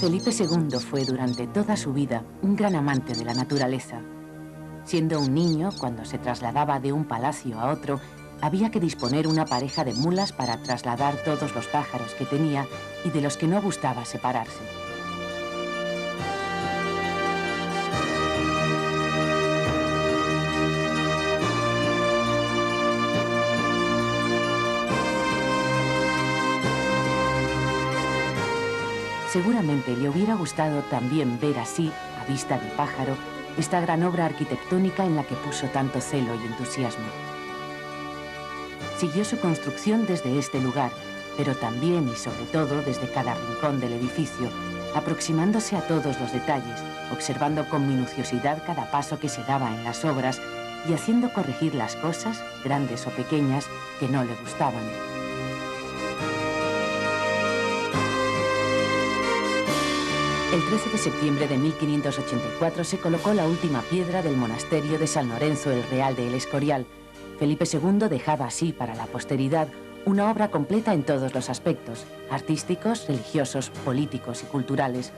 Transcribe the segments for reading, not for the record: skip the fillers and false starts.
Felipe II fue durante toda su vida un gran amante de la naturaleza. Siendo un niño, cuando se trasladaba de un palacio a otro, había que disponer una pareja de mulas para trasladar todos los pájaros que tenía y de los que no gustaba separarse. Seguramente le hubiera gustado también ver así, a vista de pájaro, esta gran obra arquitectónica en la que puso tanto celo y entusiasmo. Siguió su construcción desde este lugar, pero también y sobre todo desde cada rincón del edificio, aproximándose a todos los detalles, observando con minuciosidad cada paso que se daba en las obras y haciendo corregir las cosas, grandes o pequeñas, que no le gustaban. El 13 de septiembre de 1584 se colocó la última piedra del monasterio de San Lorenzo el Real de El Escorial. Felipe II dejaba así para la posteridad una obra completa en todos los aspectos, artísticos, religiosos, políticos y culturales.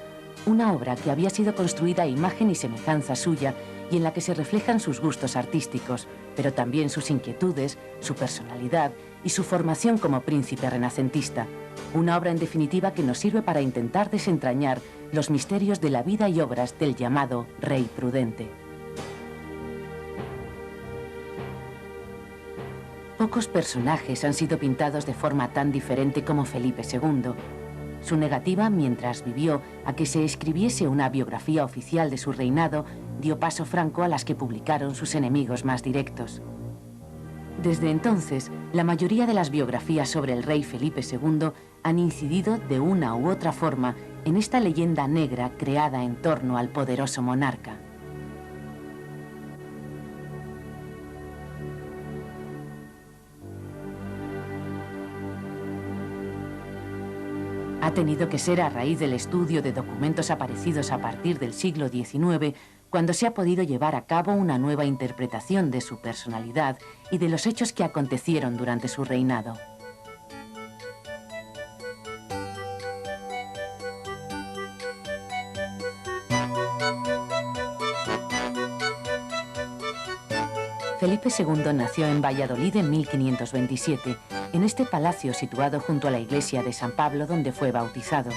Una obra que había sido construida a imagen y semejanza suya y en la que se reflejan sus gustos artísticos, pero también sus inquietudes, su personalidad y su formación como príncipe renacentista. Una obra en definitiva que nos sirve para intentar desentrañar los misterios de la vida y obras del llamado Rey Prudente. Pocos personajes han sido pintados de forma tan diferente como Felipe II. Su negativa, mientras vivió, a que se escribiese una biografía oficial de su reinado, dio paso franco a las que publicaron sus enemigos más directos. Desde entonces, la mayoría de las biografías sobre el rey Felipe II han incidido de una u otra forma en esta leyenda negra creada en torno al poderoso monarca. Ha tenido que ser a raíz del estudio de documentos aparecidos a partir del siglo XIX cuando se ha podido llevar a cabo una nueva interpretación de su personalidad y de los hechos que acontecieron durante su reinado. Felipe II nació en Valladolid en 1527, en este palacio situado junto a la iglesia de San Pablo donde fue bautizado.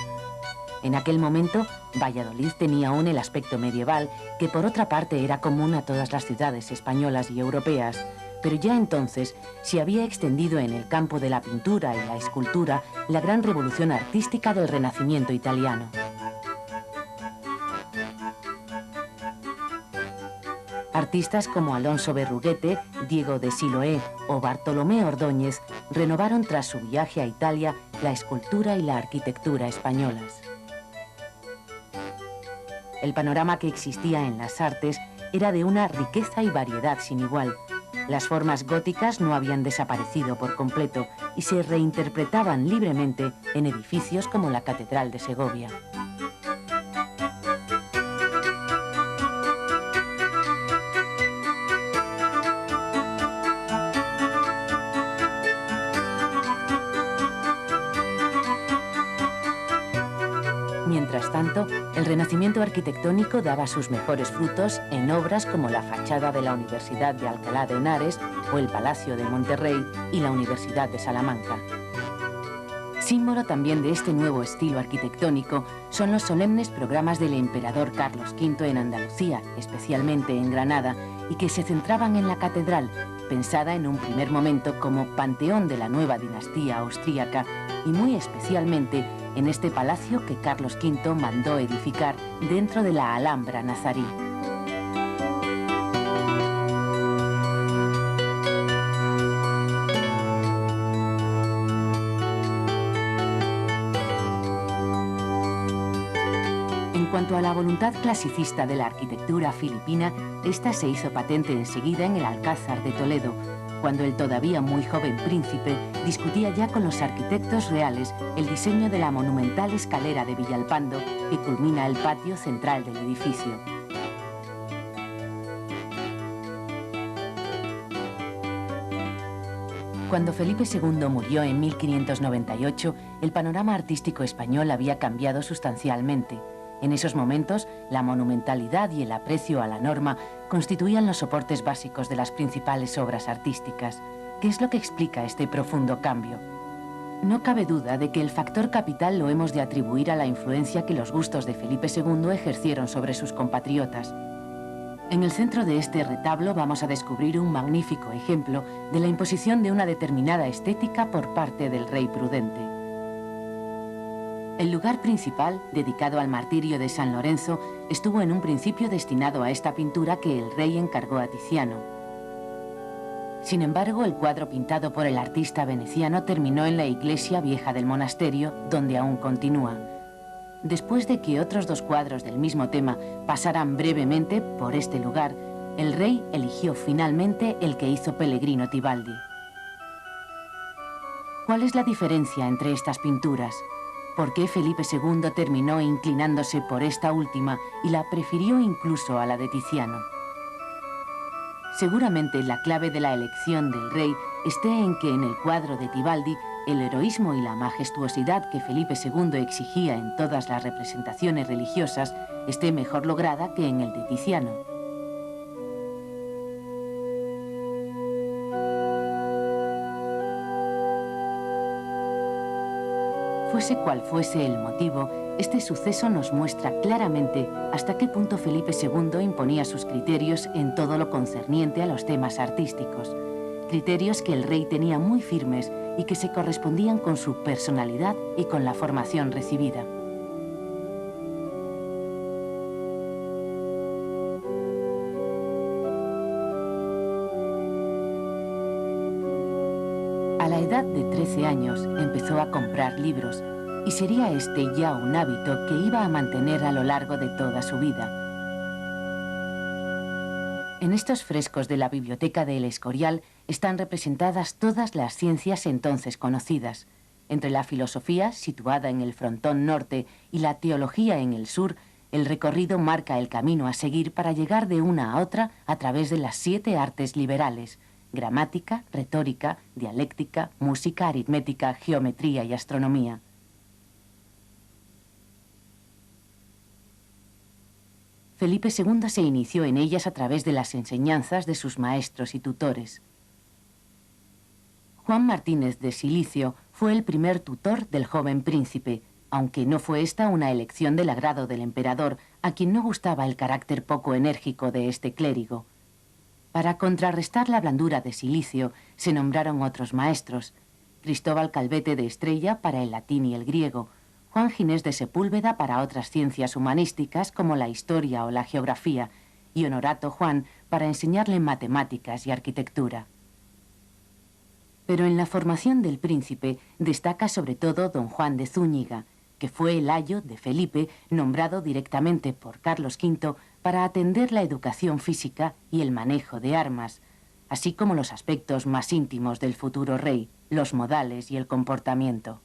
En aquel momento, Valladolid tenía aún el aspecto medieval, que por otra parte era común a todas las ciudades españolas y europeas, pero ya entonces se había extendido en el campo de la pintura y la escultura la gran revolución artística del Renacimiento italiano. Artistas como Alonso Berruguete, Diego de Siloé o Bartolomé Ordóñez renovaron tras su viaje a Italia la escultura y la arquitectura españolas. El panorama que existía en las artes era de una riqueza y variedad sin igual. Las formas góticas no habían desaparecido por completo y se reinterpretaban libremente en edificios como la Catedral de Segovia. Mientras tanto, el renacimiento arquitectónico daba sus mejores frutos en obras como la fachada de la Universidad de Alcalá de Henares o el Palacio de Monterrey y la Universidad de Salamanca. Símbolo también de este nuevo estilo arquitectónico son los solemnes programas del emperador Carlos V en Andalucía, especialmente en Granada, y que se centraban en la catedral, pensada en un primer momento como panteón de la nueva dinastía austríaca y muy especialmente en este palacio que Carlos V mandó edificar dentro de la Alhambra nazarí. En cuanto a la voluntad clasicista de la arquitectura filipina, esta se hizo patente enseguida en el Alcázar de Toledo, cuando el todavía muy joven príncipe discutía ya con los arquitectos reales el diseño de la monumental escalera de Villalpando que culmina el patio central del edificio. Cuando Felipe II murió en 1598, el panorama artístico español había cambiado sustancialmente. En esos momentos, la monumentalidad y el aprecio a la norma constituían los soportes básicos de las principales obras artísticas. ¿Qué es lo que explica este profundo cambio? No cabe duda de que el factor capital lo hemos de atribuir a la influencia que los gustos de Felipe II ejercieron sobre sus compatriotas. En el centro de este retablo vamos a descubrir un magnífico ejemplo de la imposición de una determinada estética por parte del rey prudente. El lugar principal, dedicado al martirio de San Lorenzo, estuvo en un principio destinado a esta pintura que el rey encargó a Tiziano. Sin embargo, el cuadro pintado por el artista veneciano terminó en la iglesia vieja del monasterio, donde aún continúa. Después de que otros dos cuadros del mismo tema pasaran brevemente por este lugar, el rey eligió finalmente el que hizo Pellegrino Tibaldi. ¿Cuál es la diferencia entre estas pinturas? ¿Por qué Felipe II terminó inclinándose por esta última y la prefirió incluso a la de Tiziano? Seguramente la clave de la elección del rey esté en que en el cuadro de Tibaldi el heroísmo y la majestuosidad que Felipe II exigía en todas las representaciones religiosas esté mejor lograda que en el de Tiziano. Fuese cual fuese el motivo, este suceso nos muestra claramente hasta qué punto Felipe II imponía sus criterios en todo lo concerniente a los temas artísticos. Criterios que el rey tenía muy firmes y que se correspondían con su personalidad y con la formación recibida. A la edad de 13 años empezó a comprar libros y sería este ya un hábito que iba a mantener a lo largo de toda su vida. En estos frescos de la biblioteca de El Escorial están representadas todas las ciencias entonces conocidas. Entre la filosofía, situada en el frontón norte, y la teología en el sur, el recorrido marca el camino a seguir para llegar de una a otra a través de las 7 artes liberales: gramática, retórica, dialéctica, música, aritmética, geometría y astronomía. Felipe II se inició en ellas a través de las enseñanzas de sus maestros y tutores. Juan Martínez de Silicio fue el primer tutor del joven príncipe, aunque no fue esta una elección del agrado del emperador, a quien no gustaba el carácter poco enérgico de este clérigo. Para contrarrestar la blandura de Silicio, se nombraron otros maestros: Cristóbal Calvete de Estrella para el latín y el griego, Juan Ginés de Sepúlveda para otras ciencias humanísticas como la historia o la geografía, y Honorato Juan para enseñarle matemáticas y arquitectura. Pero en la formación del príncipe destaca sobre todo don Juan de Zúñiga, que fue el ayo de Felipe, nombrado directamente por Carlos V para atender la educación física y el manejo de armas, así como los aspectos más íntimos del futuro rey, los modales y el comportamiento.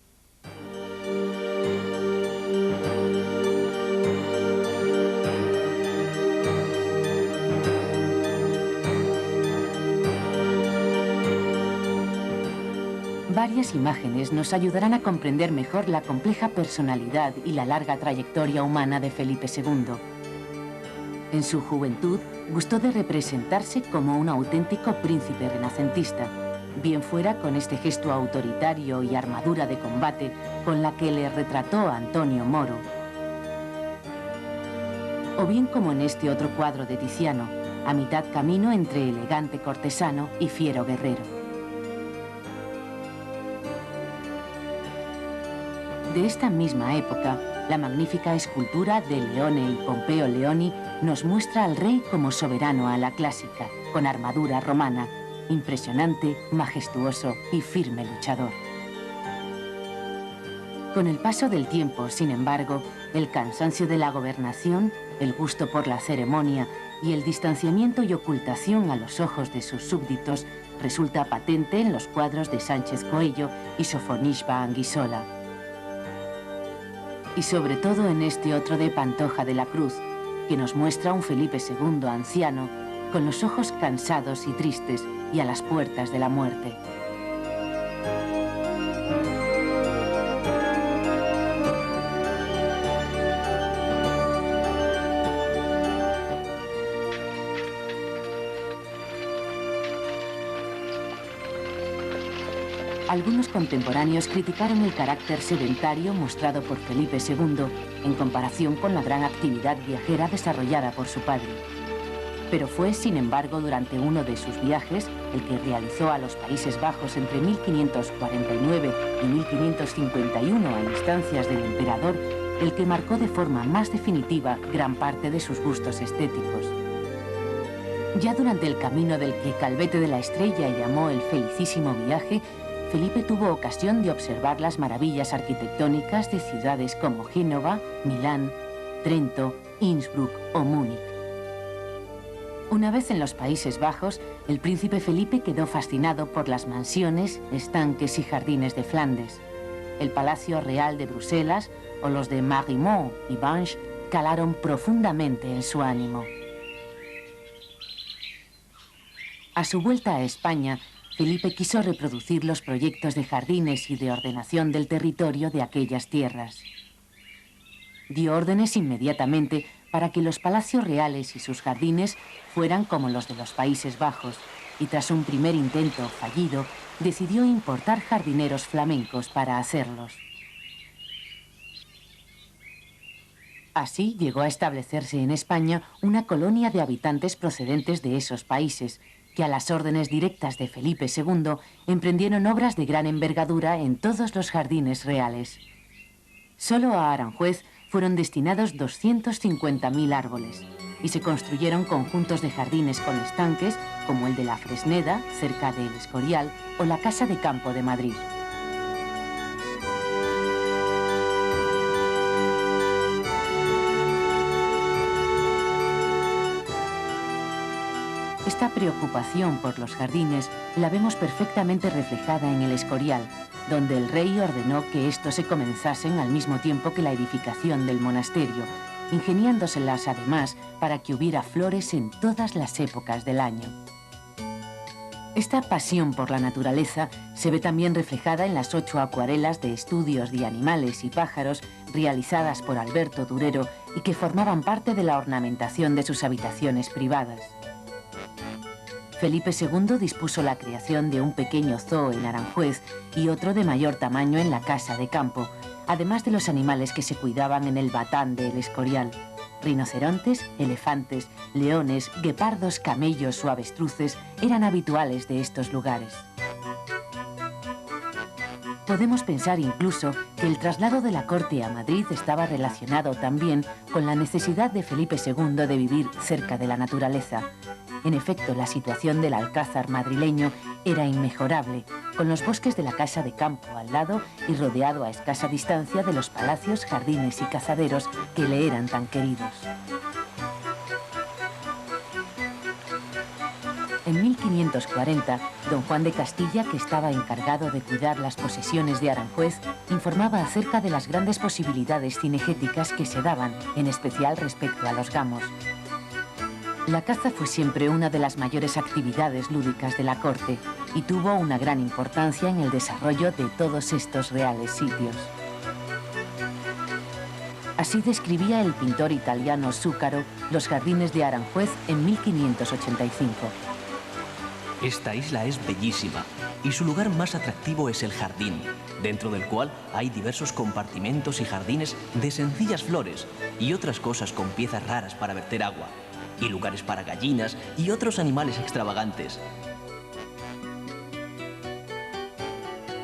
Varias imágenes nos ayudarán a comprender mejor la compleja personalidad y la larga trayectoria humana de Felipe II. En su juventud, gustó de representarse como un auténtico príncipe renacentista, bien fuera con este gesto autoritario y armadura de combate con la que le retrató Antonio Moro, o bien como en este otro cuadro de Tiziano, a mitad camino entre elegante cortesano y fiero guerrero. De esta misma época, la magnífica escultura de Leone y Pompeo Leoni nos muestra al rey como soberano a la clásica, con armadura romana, impresionante, majestuoso y firme luchador. Con el paso del tiempo, sin embargo, el cansancio de la gobernación, el gusto por la ceremonia y el distanciamiento y ocultación a los ojos de sus súbditos resulta patente en los cuadros de Sánchez Coello y Sofonishba Anguissola. Y sobre todo en este otro de Pantoja de la Cruz, que nos muestra un Felipe II anciano, con los ojos cansados y tristes y a las puertas de la muerte. Algunos contemporáneos criticaron el carácter sedentario mostrado por Felipe II en comparación con la gran actividad viajera desarrollada por su padre. Pero fue, sin embargo, durante uno de sus viajes, el que realizó a los Países Bajos entre 1549 y 1551 a instancias del emperador, el que marcó de forma más definitiva gran parte de sus gustos estéticos. Ya durante el camino del que Calvete de la Estrella llamó el felicísimo viaje, Felipe tuvo ocasión de observar las maravillas arquitectónicas de ciudades como Génova, Milán, Trento, Innsbruck o Múnich. Una vez en los Países Bajos, el príncipe Felipe quedó fascinado por las mansiones, estanques y jardines de Flandes. El Palacio Real de Bruselas o los de Marimont y Binche calaron profundamente en su ánimo. A su vuelta a España, Felipe quiso reproducir los proyectos de jardines y de ordenación del territorio de aquellas tierras. Dio órdenes inmediatamente para que los palacios reales y sus jardines fueran como los de los Países Bajos, y tras un primer intento fallido, decidió importar jardineros flamencos para hacerlos. Así llegó a establecerse en España una colonia de habitantes procedentes de esos países, que a las órdenes directas de Felipe II emprendieron obras de gran envergadura en todos los jardines reales. Solo a Aranjuez fueron destinados 250.000 árboles y se construyeron conjuntos de jardines con estanques como el de la Fresneda, cerca de El Escorial, o la Casa de Campo de Madrid. Esta preocupación por los jardines la vemos perfectamente reflejada en El Escorial, donde el rey ordenó que estos se comenzasen al mismo tiempo que la edificación del monasterio, ingeniándoselas además para que hubiera flores en todas las épocas del año. Esta pasión por la naturaleza se ve también reflejada en las 8 acuarelas de estudios de animales y pájaros realizadas por Alberto Durero y que formaban parte de la ornamentación de sus habitaciones privadas. Felipe II dispuso la creación de un pequeño zoo en Aranjuez y otro de mayor tamaño en la Casa de Campo, además de los animales que se cuidaban en el batán de El Escorial. Rinocerontes, elefantes, leones, guepardos, camellos o avestruces eran habituales de estos lugares. Podemos pensar incluso que el traslado de la corte a Madrid estaba relacionado también con la necesidad de Felipe II de vivir cerca de la naturaleza. En efecto, la situación del Alcázar madrileño era inmejorable, con los bosques de la Casa de Campo al lado y rodeado a escasa distancia de los palacios, jardines y cazaderos que le eran tan queridos. En 1540, don Juan de Castilla, que estaba encargado de cuidar las posesiones de Aranjuez, informaba acerca de las grandes posibilidades cinegéticas que se daban, en especial respecto a los gamos. La caza fue siempre una de las mayores actividades lúdicas de la corte y tuvo una gran importancia en el desarrollo de todos estos reales sitios. Así describía el pintor italiano Zúcaro los jardines de Aranjuez en 1585. Esta isla es bellísima y su lugar más atractivo es el jardín, dentro del cual hay diversos compartimentos y jardines de sencillas flores y otras cosas con piezas raras para verter agua, y lugares para gallinas y otros animales extravagantes.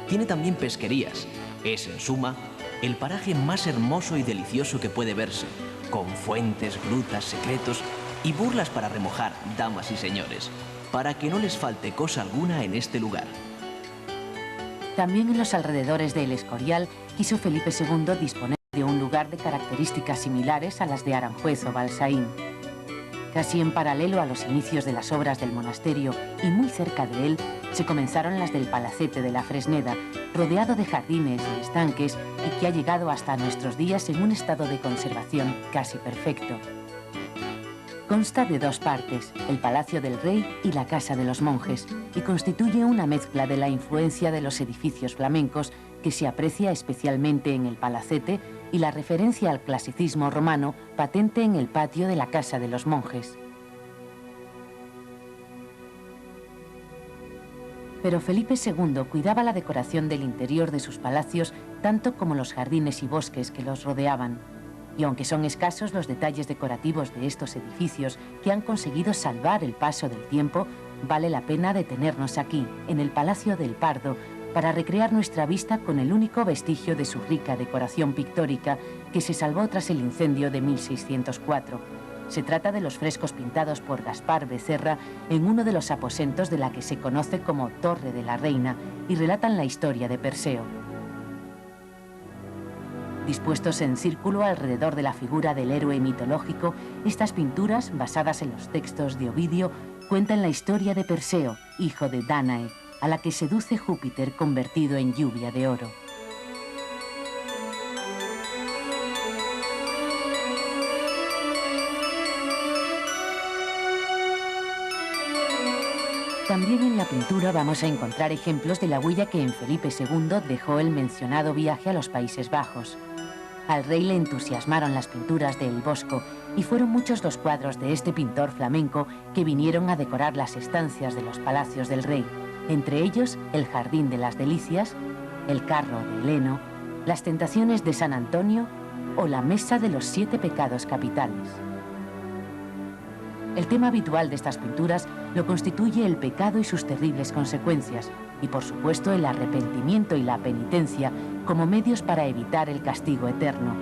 Tiene también pesquerías. Es, en suma, el paraje más hermoso y delicioso que puede verse, con fuentes, grutas, secretos y burlas para remojar, damas y señores, para que no les falte cosa alguna en este lugar. También en los alrededores de El Escorial quiso Felipe II disponer de un lugar de características similares a las de Aranjuez o Balsaín. Casi en paralelo a los inicios de las obras del monasterio y muy cerca de él, se comenzaron las del Palacete de la Fresneda, rodeado de jardines y estanques y que ha llegado hasta nuestros días en un estado de conservación casi perfecto. Consta de 2 partes, el Palacio del Rey y la Casa de los Monjes, y constituye una mezcla de la influencia de los edificios flamencos que se aprecia especialmente en el Palacete y la referencia al clasicismo romano patente en el patio de la Casa de los Monjes. Pero Felipe II cuidaba la decoración del interior de sus palacios tanto como los jardines y bosques que los rodeaban. Y aunque son escasos los detalles decorativos de estos edificios que han conseguido salvar el paso del tiempo, vale la pena detenernos aquí, en el Palacio del Pardo, para recrear nuestra vista con el único vestigio de su rica decoración pictórica que se salvó tras el incendio de 1604. Se trata de los frescos pintados por Gaspar Becerra en uno de los aposentos de la que se conoce como Torre de la Reina y relatan la historia de Perseo. Dispuestos en círculo alrededor de la figura del héroe mitológico, estas pinturas, basadas en los textos de Ovidio, cuentan la historia de Perseo, hijo de Dánae, a la que seduce Júpiter convertido en lluvia de oro. También en la pintura vamos a encontrar ejemplos de la huella que en Felipe II dejó el mencionado viaje a los Países Bajos. Al rey le entusiasmaron las pinturas de El Bosco y fueron muchos los cuadros de este pintor flamenco que vinieron a decorar las estancias de los palacios del rey, entre ellos el Jardín de las Delicias, el Carro de Heleno, las Tentaciones de San Antonio o la Mesa de los 7 Pecados Capitales. El tema habitual de estas pinturas lo constituye el pecado y sus terribles consecuencias, y por supuesto el arrepentimiento y la penitencia como medios para evitar el castigo eterno.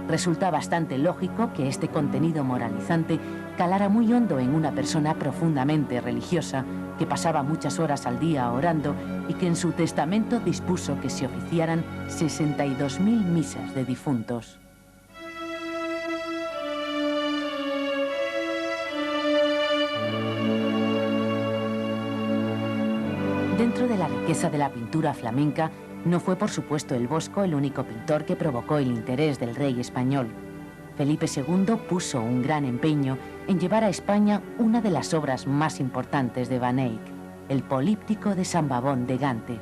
Resulta bastante lógico que este contenido moralizante calara muy hondo en una persona profundamente religiosa, que pasaba muchas horas al día orando y que en su testamento dispuso que se oficiaran 62.000 misas de difuntos. Dentro de la riqueza de la pintura flamenca, no fue por supuesto el Bosco el único pintor que provocó el interés del rey español. Felipe II puso un gran empeño en llevar a España una de las obras más importantes de Van Eyck, el Políptico de San Bavón de Gante.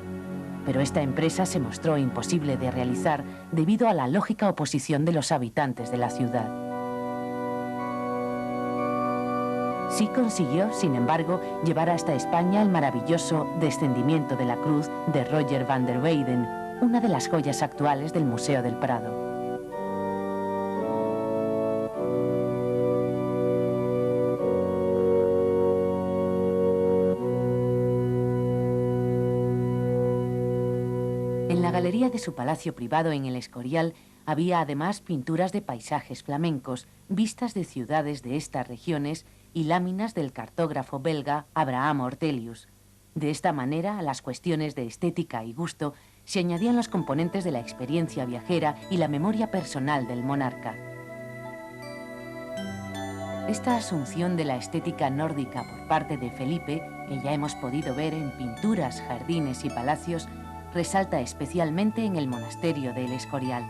Pero esta empresa se mostró imposible de realizar debido a la lógica oposición de los habitantes de la ciudad. Sí consiguió, sin embargo, llevar hasta España el maravilloso Descendimiento de la Cruz de Roger van der Weyden, una de las joyas actuales del Museo del Prado. En la galería de su palacio privado en el Escorial había además pinturas de paisajes flamencos, vistas de ciudades de estas regiones y láminas del cartógrafo belga Abraham Ortelius. De esta manera, a las cuestiones de estética y gusto se añadían los componentes de la experiencia viajera y la memoria personal del monarca. Esta asunción de la estética nórdica por parte de Felipe, que ya hemos podido ver en pinturas, jardines y palacios, resalta especialmente en el monasterio de El Escorial.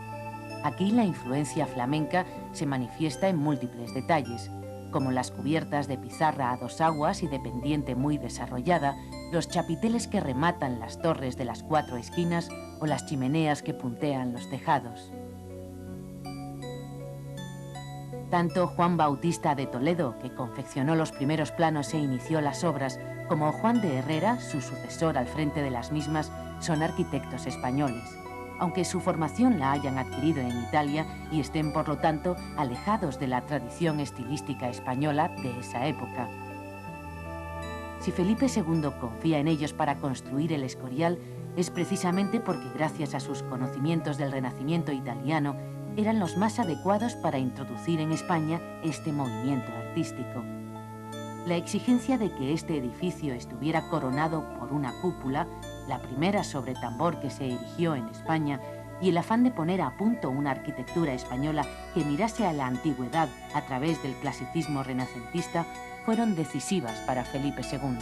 Aquí la influencia flamenca se manifiesta en múltiples detalles, como las cubiertas de pizarra a 2 aguas y de pendiente muy desarrollada, los chapiteles que rematan las torres de las 4 esquinas o las chimeneas que puntean los tejados. Tanto Juan Bautista de Toledo, que confeccionó los primeros planos e inició las obras, como Juan de Herrera, su sucesor al frente de las mismas, son arquitectos españoles, aunque su formación la hayan adquirido en Italia y estén, por lo tanto, alejados de la tradición estilística española de esa época. Si Felipe II confía en ellos para construir el Escorial, es precisamente porque, gracias a sus conocimientos del Renacimiento italiano, eran los más adecuados para introducir en España este movimiento artístico. La exigencia de que este edificio estuviera coronado por una cúpula, la primera sobre tambor que se erigió en España, y el afán de poner a punto una arquitectura española que mirase a la antigüedad a través del clasicismo renacentista, fueron decisivas para Felipe II.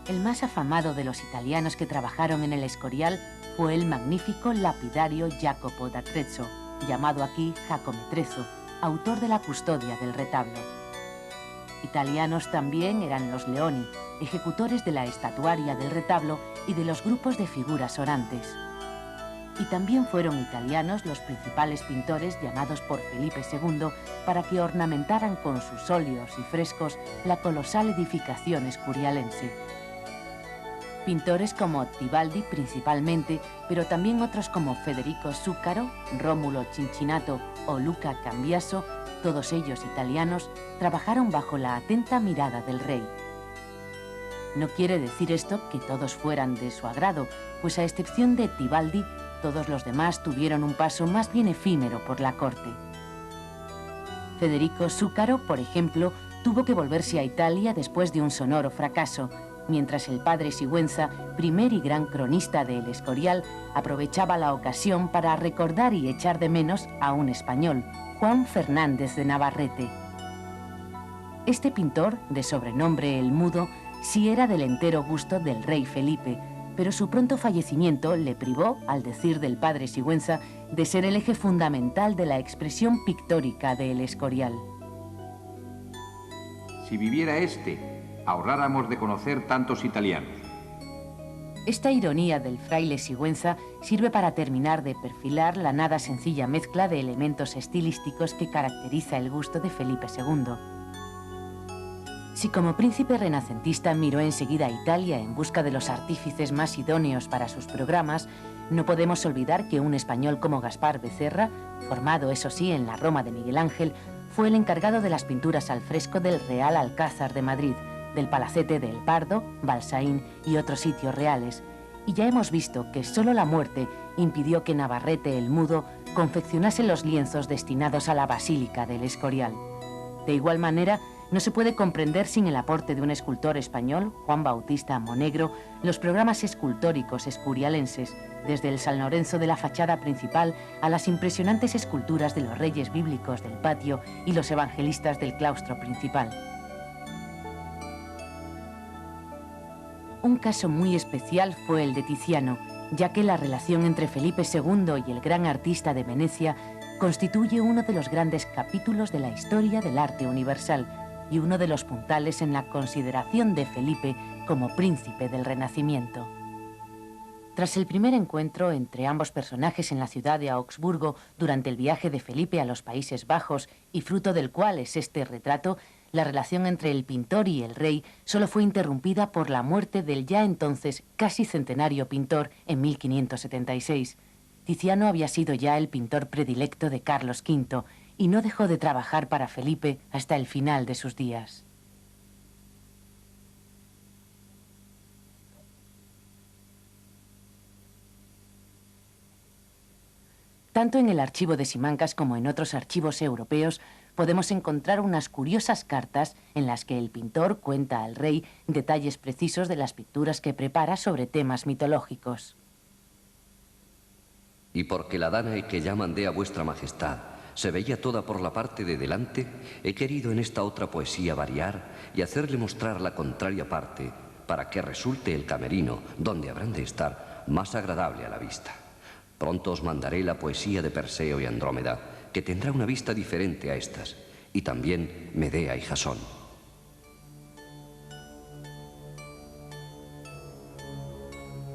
El más afamado de los italianos que trabajaron en el Escorial fue el magnífico lapidario Jacopo d'Atrezzo, llamado aquí Jacometrezzo, autor de la custodia del retablo. Italianos también eran los Leoni, ejecutores de la estatuaria del retablo y de los grupos de figuras orantes. Y también fueron italianos los principales pintores llamados por Felipe II para que ornamentaran con sus óleos y frescos la colosal edificación escurialense. Pintores como Tibaldi principalmente, pero también otros como Federico Zuccaro, Rómulo Cincinnato o Luca Cambiaso, todos ellos italianos, trabajaron bajo la atenta mirada del rey. No quiere decir esto que todos fueran de su agrado, pues a excepción de Tibaldi, todos los demás tuvieron un paso más bien efímero por la corte. Federico Zuccaro, por ejemplo, tuvo que volverse a Italia después de un sonoro fracaso, mientras el padre Sigüenza, primer y gran cronista de El Escorial, aprovechaba la ocasión para recordar y echar de menos a un español, Juan Fernández de Navarrete. Este pintor, de sobrenombre El Mudo, sí era del entero gusto del rey Felipe, pero su pronto fallecimiento le privó, al decir del padre Sigüenza, de ser el eje fundamental de la expresión pictórica de El Escorial. Si viviera este, ahorráramos de conocer tantos italianos. Esta ironía del fraile Sigüenza sirve para terminar de perfilar la nada sencilla mezcla de elementos estilísticos que caracteriza el gusto de Felipe II. Si como príncipe renacentista miró enseguida a Italia en busca de los artífices más idóneos para sus programas, no podemos olvidar que un español como Gaspar Becerra, formado eso sí en la Roma de Miguel Ángel, fue el encargado de las pinturas al fresco del Real Alcázar de Madrid, del Palacete de El Pardo, Balsaín y otros sitios reales, y ya hemos visto que solo la muerte impidió que Navarrete el Mudo confeccionase los lienzos destinados a la Basílica del Escorial. De igual manera, no se puede comprender sin el aporte de un escultor español, Juan Bautista Monegro, los programas escultóricos escurialenses, desde el San Lorenzo de la fachada principal a las impresionantes esculturas de los reyes bíblicos del patio y los evangelistas del claustro principal. Un caso muy especial fue el de Tiziano, ya que la relación entre Felipe II y el gran artista de Venecia constituye uno de los grandes capítulos de la historia del arte universal y uno de los puntales en la consideración de Felipe como príncipe del Renacimiento. Tras el primer encuentro entre ambos personajes en la ciudad de Augsburgo durante el viaje de Felipe a los Países Bajos, y fruto del cual es este retrato, la relación entre el pintor y el rey solo fue interrumpida por la muerte del ya entonces casi centenario pintor en 1576. Tiziano había sido ya el pintor predilecto de Carlos V y no dejó de trabajar para Felipe hasta el final de sus días. Tanto en el archivo de Simancas como en otros archivos europeos podemos encontrar unas curiosas cartas en las que el pintor cuenta al rey detalles precisos de las pinturas que prepara sobre temas mitológicos. Y porque la Danae que ya mandé a vuestra majestad se veía toda por la parte de delante, he querido en esta otra poesía variar y hacerle mostrar la contraria parte, para que resulte el camerino, donde habrán de estar, más agradable a la vista. Pronto os mandaré la poesía de Perseo y Andrómeda, que tendrá una vista diferente a estas, y también Medea y Jasón.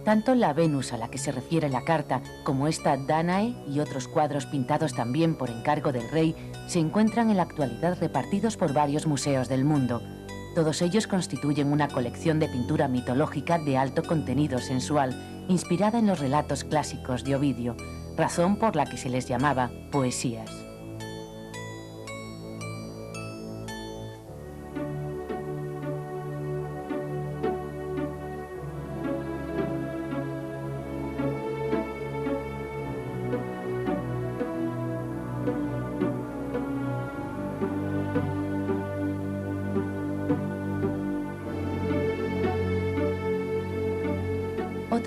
Tanto la Venus a la que se refiere la carta como esta Danae y otros cuadros pintados también por encargo del rey se encuentran en la actualidad repartidos por varios museos del mundo. Todos ellos constituyen una colección de pintura mitológica de alto contenido sensual, inspirada en los relatos clásicos de Ovidio, razón por la que se les llamaba poesías.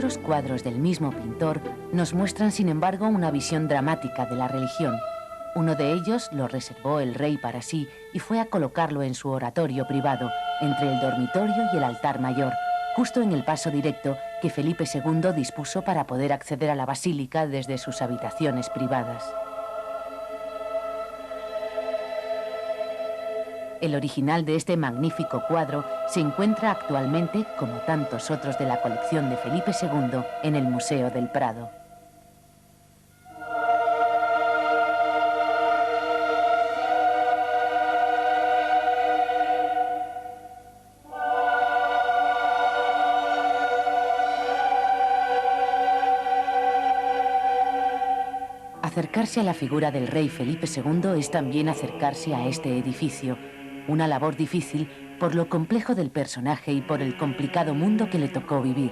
Otros cuadros del mismo pintor nos muestran, sin embargo, una visión dramática de la religión. Uno de ellos lo reservó el rey para sí y fue a colocarlo en su oratorio privado, entre el dormitorio y el altar mayor, justo en el paso directo que Felipe II dispuso para poder acceder a la basílica desde sus habitaciones privadas. El original de este magnífico cuadro se encuentra actualmente, como tantos otros de la colección de Felipe II, en el Museo del Prado. Acercarse a la figura del rey Felipe II es también acercarse a este edificio, una labor difícil por lo complejo del personaje y por el complicado mundo que le tocó vivir.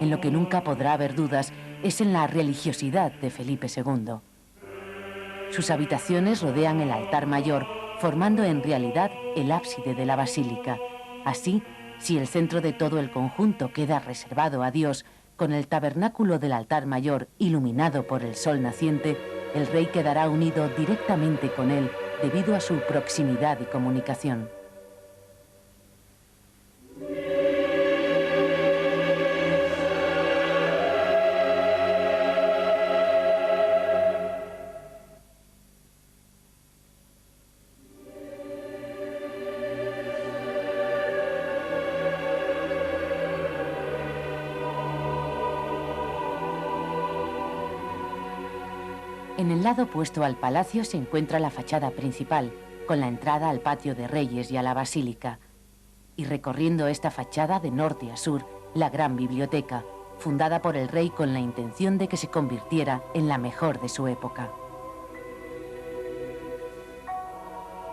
En lo que nunca podrá haber dudas es en la religiosidad de Felipe II. Sus habitaciones rodean el altar mayor, formando en realidad el ábside de la basílica. Así, si el centro de todo el conjunto queda reservado a Dios, con el tabernáculo del altar mayor iluminado por el sol naciente, el rey quedará unido directamente con él debido a su proximidad y comunicación. En el lado opuesto al palacio se encuentra la fachada principal, con la entrada al patio de Reyes y a la basílica. Y recorriendo esta fachada de norte a sur, la gran biblioteca, fundada por el rey con la intención de que se convirtiera en la mejor de su época.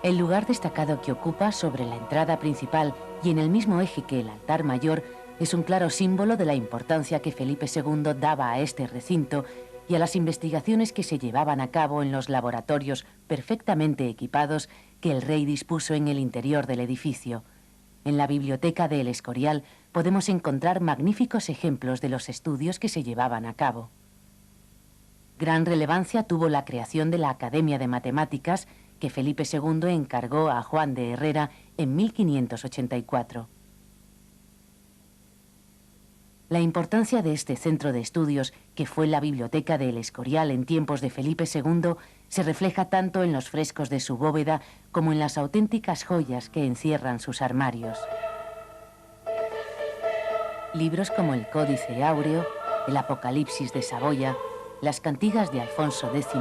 El lugar destacado que ocupa sobre la entrada principal y en el mismo eje que el altar mayor es un claro símbolo de la importancia que Felipe II daba a este recinto y a las investigaciones que se llevaban a cabo en los laboratorios perfectamente equipados que el rey dispuso en el interior del edificio. En la biblioteca de El Escorial podemos encontrar magníficos ejemplos de los estudios que se llevaban a cabo. Gran relevancia tuvo la creación de la Academia de Matemáticas que Felipe II encargó a Juan de Herrera en 1584. La importancia de este centro de estudios, que fue la biblioteca de El Escorial en tiempos de Felipe II, se refleja tanto en los frescos de su bóveda como en las auténticas joyas que encierran sus armarios. Libros como el Códice Áureo, el Apocalipsis de Saboya, las cantigas de Alfonso X,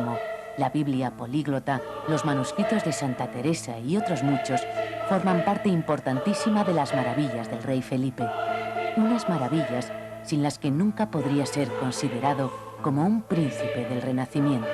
la Biblia políglota, los manuscritos de Santa Teresa y otros muchos forman parte importantísima de las maravillas del rey Felipe. Unas maravillas sin las que nunca podría ser considerado como un príncipe del Renacimiento.